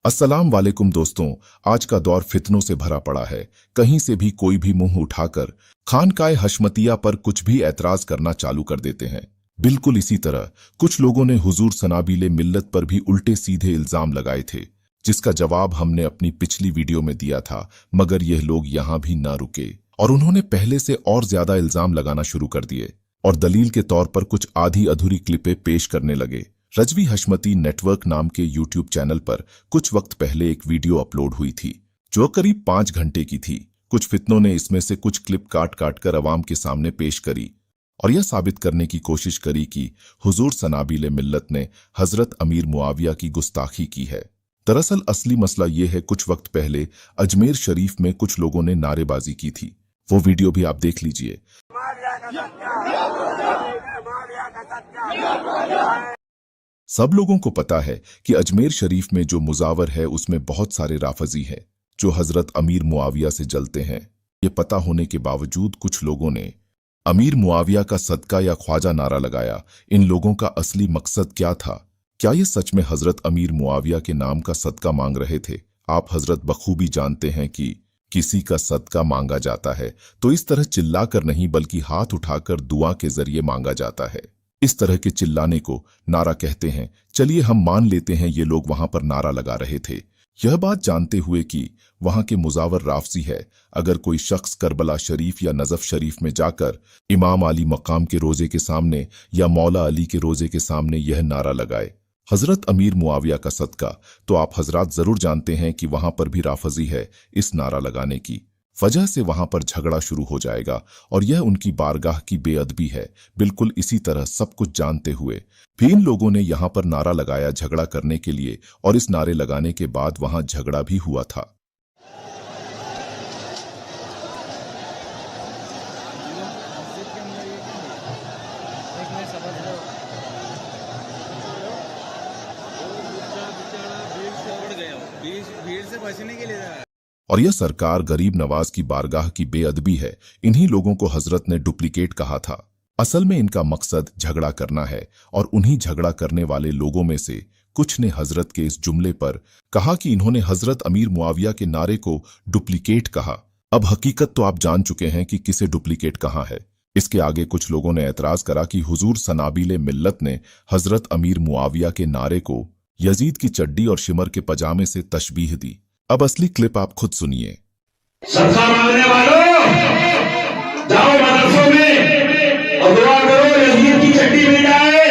अस्सलाम वालेकुम दोस्तों। आज का दौर फितनों से भरा पड़ा है। कहीं से भी कोई भी मुंह उठाकर खानकाए हशमतिया पर कुछ भी ऐतराज करना चालू कर देते हैं। बिल्कुल इसी तरह कुछ लोगों ने हुजूर सनाबिले मिल्लत पर भी उल्टे सीधे इल्जाम लगाए थे, जिसका जवाब हमने अपनी पिछली वीडियो में दिया था। मगर यह लोग यहां भी ना रुके और उन्होंने पहले से और ज्यादा इल्जाम लगाना शुरू कर दिए और दलील के तौर पर कुछ आधी अधूरी क्लिपें पेश करने लगे। रजवी हशमती नेटवर्क नाम के यूट्यूब चैनल पर कुछ वक्त पहले एक वीडियो अपलोड हुई थी जो करीब 5 घंटे की थी। कुछ फितनों ने इसमें से कुछ क्लिप काट काट कर अवाम के सामने पेश करी और यह साबित करने की कोशिश करी कि हुजूर सनाबिले मिल्लत ने हजरत अमीर मुआविया की गुस्ताखी की है। दरअसल असली मसला यह है, कुछ वक्त पहले अजमेर शरीफ में कुछ लोगों ने नारेबाजी की थी। वो वीडियो भी आप देख लीजिए। सब लोगों को पता है कि अजमेर शरीफ में जो मुजावर है उसमें बहुत सारे राफजी हैं जो हजरत अमीर मुआविया से जलते हैं। ये पता होने के बावजूद कुछ लोगों ने अमीर मुआविया का सदका या ख्वाजा नारा लगाया। इन लोगों का असली मकसद क्या था? क्या ये सच में हजरत अमीर मुआविया के नाम का सदका मांग रहे थे? आप हजरत बखूबी जानते हैं कि किसी का सदका मांगा जाता है तो इस तरह चिल्लाकर नहीं बल्कि हाथ उठाकर दुआ के जरिए मांगा जाता है। इस तरह के चिल्लाने को नारा कहते हैं। चलिए हम मान लेते हैं ये लोग वहां पर नारा लगा रहे थे, यह बात जानते हुए कि वहां के मुजावर राफजी है। अगर कोई शख्स करबला शरीफ या नजफ शरीफ में जाकर इमाम अली मकाम के रोजे के सामने या मौला अली के रोजे के सामने यह नारा लगाए, हजरत अमीर मुआविया का सदका, तो आप हजरात जरूर जानते हैं कि वहां पर भी राफजी है। इस नारा लगाने की वजह से वहां पर झगड़ा शुरू हो जाएगा और यह उनकी बारगाह की बेअदबी है। बिल्कुल इसी तरह सब कुछ जानते हुए भी इन लोगों ने यहां पर नारा लगाया झगड़ा करने के लिए, और इस नारे लगाने के बाद वहां झगड़ा भी हुआ था। भीड़ से बचने के लिए और यह सरकार गरीब नवाज की बारगाह की बेअदबी है। इन्हीं लोगों को हजरत ने डुप्लीकेट कहा था। असल में इनका मकसद झगड़ा करना है और उन्हीं झगड़ा करने वाले लोगों में से कुछ ने हजरत के इस जुमले पर कहा कि इन्होंने हजरत अमीर मुआविया के नारे को डुप्लीकेट कहा। अब हकीकत तो आप जान चुके हैं कि किसे डुप्लीकेट कहा है। इसके आगे कुछ लोगों ने एतराज करा कि हुजूर सनाबिले मिल्लत ने हजरत अमीर मुआविया के नारे को यजीद की चड्डी और शिमर के पजामे से तशबीह दी। अब असली क्लिप आप खुद सुनिए। सदका मांगने वालों, जाओ मदरसों में और दुआ करो यजीद की चड्डी मिल जाए,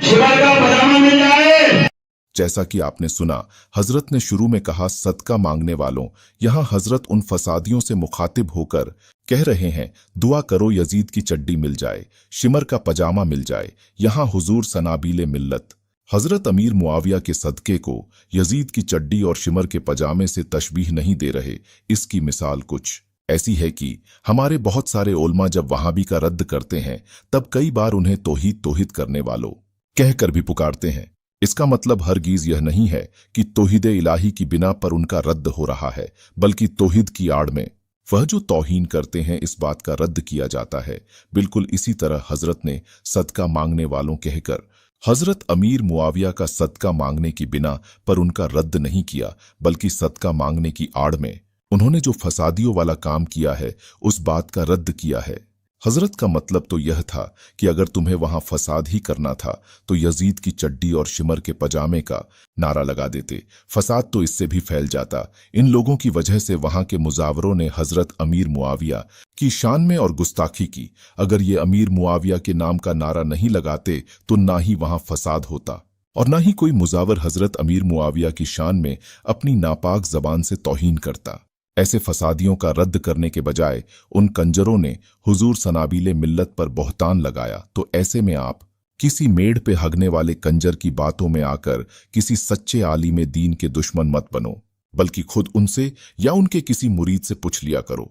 शिमर का पजामा मिल जाए। जैसा कि आपने सुना, हजरत ने शुरू में कहा सदका मांगने वालों। यहां हजरत उन फसादियों से मुखातिब होकर कह रहे हैं दुआ करो यजीद की चड्डी मिल जाए, शिमर का पजामा मिल जाए। यहां हुजूर सनाबिले मिल्लत हजरत अमीर मुआविया के सदके को यजीद की चड्डी और शिमर के पजामे से तशबीह नहीं दे रहे। इसकी मिसाल कुछ ऐसी है कि हमारे बहुत सारे उलमा जब वहाबी का रद्द करते हैं तब कई बार उन्हें तौहीद तौहीद करने वालों कहकर भी पुकारते हैं। इसका मतलब हरगिज यह नहीं है कि तौहीद इलाही की बिना पर उनका रद्द हो रहा है, बल्कि तौहीद की आड़ में वह जो तौहीन करते हैं इस बात का रद्द किया जाता है। बिल्कुल इसी तरह हजरत ने सदका मांगने वालों कहकर हजरत अमीर मुआविया का सदका मांगने की बिना पर उनका रद्द नहीं किया, बल्कि सदका मांगने की आड़ में उन्होंने जो फसादियों वाला काम किया है उस बात का रद्द किया है। हजरत का मतलब तो यह था कि अगर तुम्हें वहां फसाद ही करना था तो यजीद की चड्डी और शिमर के पजामे का नारा लगा देते। फसाद तो इससे भी फैल जाता। इन लोगों की वजह से वहां के मुजावरों ने हजरत अमीर मुआविया की शान में और गुस्ताखी की। अगर ये अमीर मुआविया के नाम का नारा नहीं लगाते तो ना ही वहां फसाद होता और ना ही कोई मुजावर हजरत अमीर मुआविया की शान में अपनी नापाक जबान से तौहीन करता। ऐसे फसादियों का रद्द करने के बजाय उन कंजरों ने हुजूर सनाबिले मिल्लत पर बोहतान लगाया। तो ऐसे में आप किसी मेड़ पे हगने वाले कंजर की बातों में आकर किसी सच्चे आलिम दीन के दुश्मन मत बनो, बल्कि खुद उनसे या उनके किसी मुरीद से पूछ लिया करो।